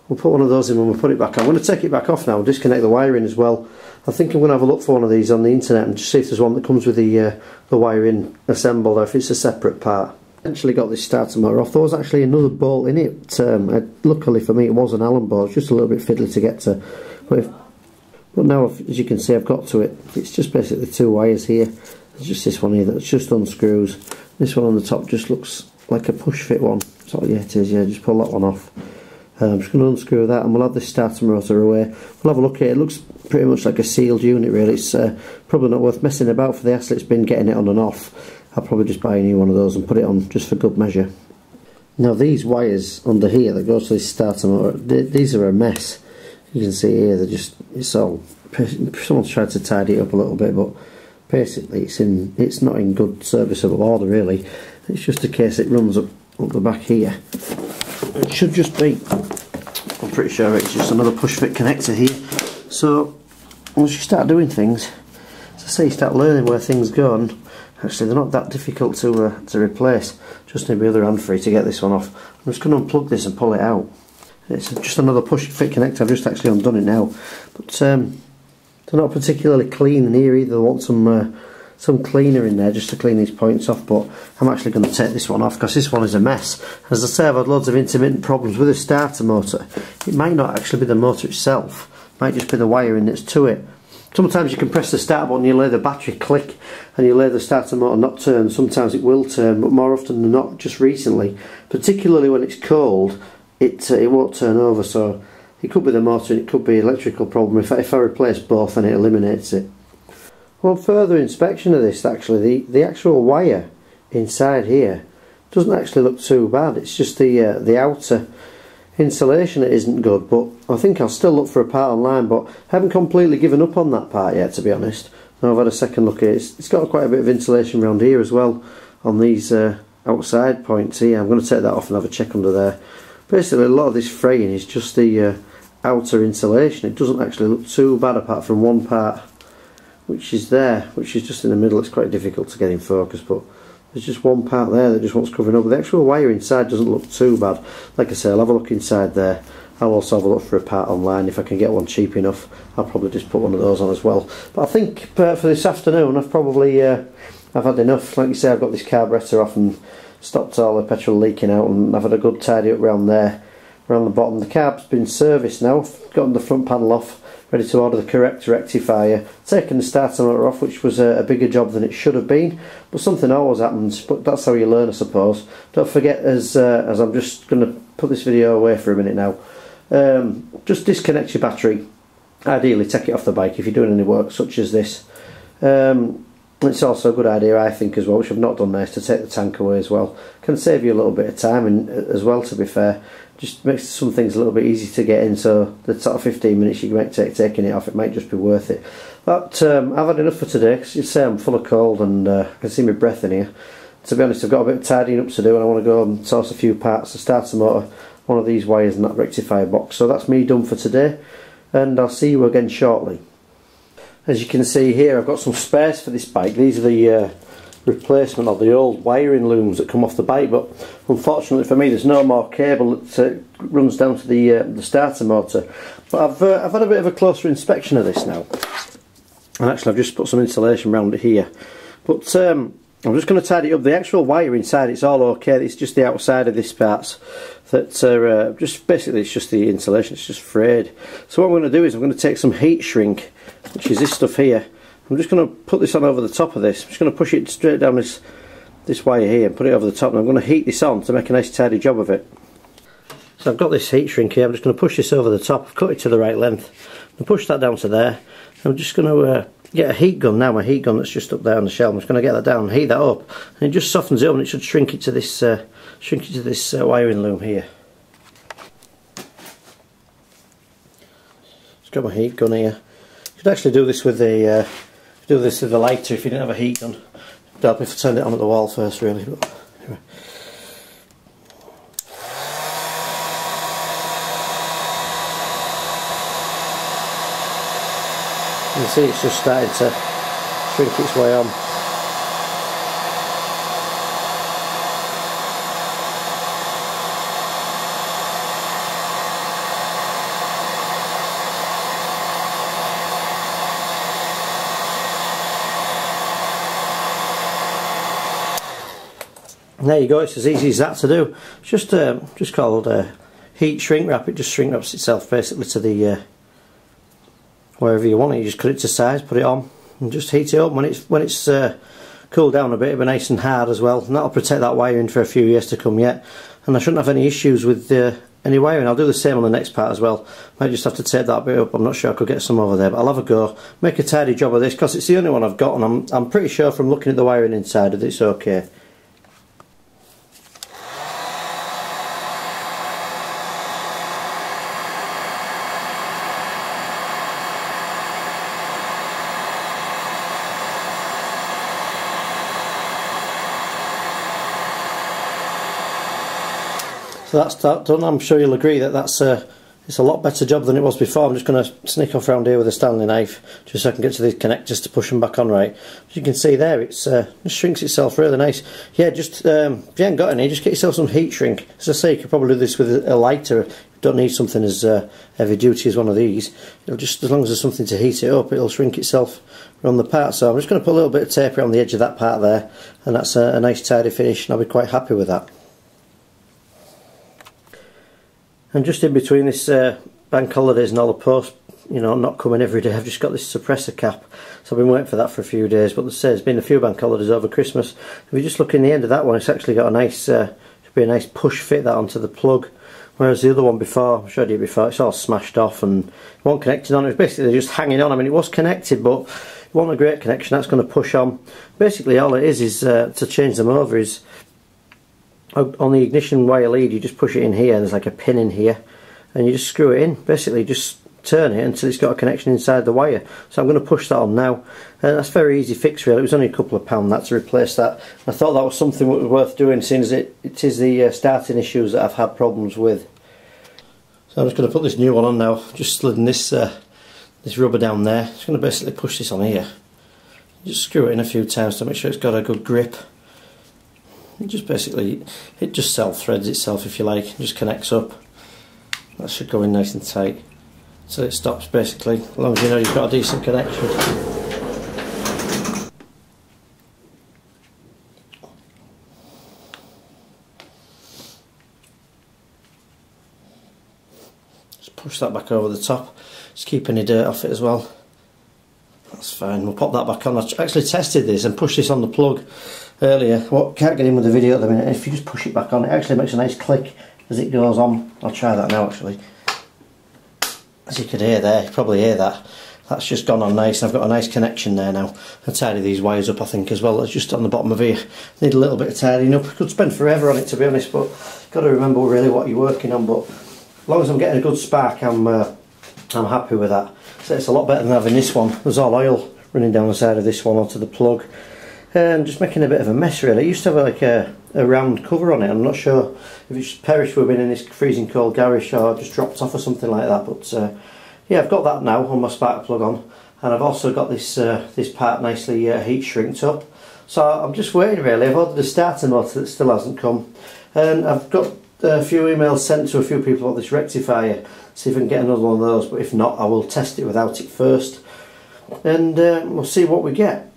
we'll put one of those in when we put it back on. I'm going to take it back off now and disconnect the wiring as well. I think I'm going to have a look for one of these on the internet and just see if there's one that comes with the wiring assembled, or if it's a separate part. Eventually got this starter motor off. There was actually another bolt in it. Luckily for me it was an Allen bolt. It's just a little bit fiddly to get to. But now, as you can see, I've got to it. It's just basically 2 wires here. There's just this one here that just unscrews. This one on the top just looks like a push fit one. So yeah, it is. Yeah, just pull that one off. I'm just going to unscrew that, and we'll have this starter motor away. We'll have a look at it. It looks pretty much like a sealed unit, really. It's probably not worth messing about for the hassle it's been getting it on and off. I'll probably just buy a new one of those and put it on just for good measure. Now these wires under here that go to this starter motor, these are a mess. You can see here, they're just, it's all, someone's tried to tidy it up a little bit, but basically it's not in good serviceable order really. It's just a case it runs up the back here. It should just be, I'm pretty sure it's just another push fit connector here. So once you start doing things, as I say, you start learning where things go, and actually they're not that difficult to replace. Just need my other hand free to get this one off. I'm just going to unplug this and pull it out. It's just another push fit connector. I've just actually undone it now, but they're not particularly clean in here either. I want some cleaner in there just to clean these points off, but I'm actually going to take this one off because this one is a mess. As I say, I've had loads of intermittent problems with the starter motor. It might not actually be the motor itself, it might just be the wiring that's to it. Sometimes you can press the start button, you let the battery click and you let the starter motor not turn. Sometimes it will turn, but more often than not, just recently, particularly when it's cold, it won't turn over. So it could be the motor and it could be an electrical problem. If I replace both, then it eliminates it. On further inspection of this, actually the actual wire inside here doesn't actually look too bad. It's just the outer insulation that isn't good, but I think I'll still look for a part online, but I haven't completely given up on that part yet, to be honest. Now I've had a second look at it. It's got quite a bit of insulation around here as well on these outside points here. I'm going to take that off and have a check under there. Basically a lot of this fraying is just the outer insulation. It doesn't actually look too bad apart from one part which is there, which is just in the middle. It's quite difficult to get in focus, but there's just one part there that just wants covering up. But the actual wire inside doesn't look too bad. Like I say, I'll have a look inside there. I'll also have a look for a part online. If I can get one cheap enough, I'll probably just put one of those on as well. But I think for this afternoon I've probably I've had enough. Like you say, I've got this carburettor off and stopped all the petrol leaking out, and I've had a good tidy up around there, around the bottom. The carb's been serviced now. I've gotten the front panel off, ready to order the correct rectifier, taken the starter motor off, which was a bigger job than it should have been, but something always happens, but that's how you learn, I suppose. Don't forget, as I'm just going to put this video away for a minute now, just disconnect your battery. Ideally take it off the bike if you're doing any work such as this. It's also a good idea, I think, as well, which I've not done there, is to take the tank away as well. Can save you a little bit of time, and as well, to be fair, just makes some things a little bit easy to get in. So the sort of 15 minutes you might take taking it off, it might just be worth it. But I've had enough for today, because you say I'm full of cold and I can see my breath in here. To be honest, I've got a bit of tidying up to do, and I want to go and source a few parts, the starter motor, one of these wires and that rectifier box. So that's me done for today, and I'll see you again shortly. As you can see here, I've got some spares for this bike. These are the replacement of the old wiring looms that come off the bike, but unfortunately for me there's no more cable that runs down to the starter motor. But I've had a bit of a closer inspection of this now, and actually I've just put some insulation around it here. But I'm just going to tidy it up. The actual wire inside, it's all okay. It's just the outside of this parts that are just basically, it's just the insulation, it's just frayed. So what I'm going to do is I'm going to take some heat shrink, which is this stuff here. I'm just going to put this on over the top of this. I'm just going to push it straight down this wire here and put it over the top, and I'm going to heat this on to make a nice tidy job of it. So I've got this heat shrink here. I'm just going to push this over the top. I've cut it to the right length and push that down to there. I'm just going to get a heat gun now, my heat gun that's just up there on the shelf. I'm just going to get that down and heat that up, and it just softens it up, and it should shrink it to this wiring loom here. Just got my heat gun here. You could actually do this with a lighter if you didn't have a heat gun. It'd help if I turned it on at the wall first, really. But anyway. You can see it's just starting to shrink its way on. And there you go, it's as easy as that to do. It's just called heat shrink wrap. It just shrink wraps itself basically to the wherever you want it. You just cut it to size, put it on, and just heat it up. When it's cooled down a bit, it'll be nice and hard as well, and that'll protect that wiring for a few years to come yet. And I shouldn't have any issues with any wiring. I'll do the same on the next part as well. Might just have to tape that bit up. I'm not sure I could get some over there, but I'll have a go, make a tidy job of this, because it's the only one I've got, and I'm pretty sure from looking at the wiring inside that it's okay. So that's that done. I'm sure you'll agree that it's a lot better job than it was before. I'm just going to sneak off around here with a Stanley knife just so I can get to these connectors to push them back on right. As you can see there, it just shrinks itself really nice. Yeah, just if you haven't got any, just get yourself some heat shrink. As I say, you could probably do this with a lighter. You don't need something as heavy duty as one of these. It'll just, as long as there's something to heat it up, it'll shrink itself around the part. So I'm just going to put a little bit of tape around the edge of that part there, and that's a nice tidy finish, and I'll be quite happy with that. And just in between this bank holidays and all the posts, you know, not coming every day, I've just got this suppressor cap. So I've been waiting for that for a few days, but there's been a few bank holidays over Christmas. If you just look in the end of that one, it's actually got a nice, should be a nice push fit that onto the plug. Whereas the other one before, I showed you before, it's all smashed off and it wasn't connected on. It was basically just hanging on. I mean, it was connected, but it wasn't a great connection. That's going to push on. Basically all it is to change them over is, on the ignition wire lead, you just push it in here, and there's like a pin in here, and you just screw it in. Basically just turn it until it's got a connection inside the wire. So I'm going to push that on now, and that's a very easy fix really. It was only a couple of pounds that to replace that. I thought that was something that was worth doing, seeing as it is the starting issues that I've had problems with. So I'm just going to put this new one on now, just sliding this rubber down there. Just going to basically push this on here. Just screw it in a few times to make sure it's got a good grip. It just basically, it just self-threads itself if you like, it just connects up. That should go in nice and tight. So it stops basically, as long as you know you've got a decent connection. Just push that back over the top, just keep any dirt off it as well. That's fine, we'll pop that back on. I actually tested this and pushed this on the plug earlier. What can't get in with the video at the minute. If you just push it back on, it actually makes a nice click as it goes on. I'll try that now actually. As you could hear there, you probably hear that. That's just gone on nice, and I've got a nice connection there now. I'll tidy these wires up I think as well. It's just on the bottom of here. Need a little bit of tidying up. Could spend forever on it to be honest, but got to remember really what you're working on. But as long as I'm getting a good spark, I'm happy with that. So it's a lot better than having this one. There's all oil running down the side of this one onto the plug. And just making a bit of a mess really. It used to have like a round cover on it. I'm not sure if it's perished with being in this freezing cold garage or just dropped off or something like that, but yeah, I've got that now on my spark plug on, and I've also got this this part nicely heat shrinked up. So I'm just waiting really. I've ordered a starter motor that still hasn't come, and I've got a few emails sent to a few people about this rectifier, see if I can get another one of those, but if not I will test it without it first, and we'll see what we get.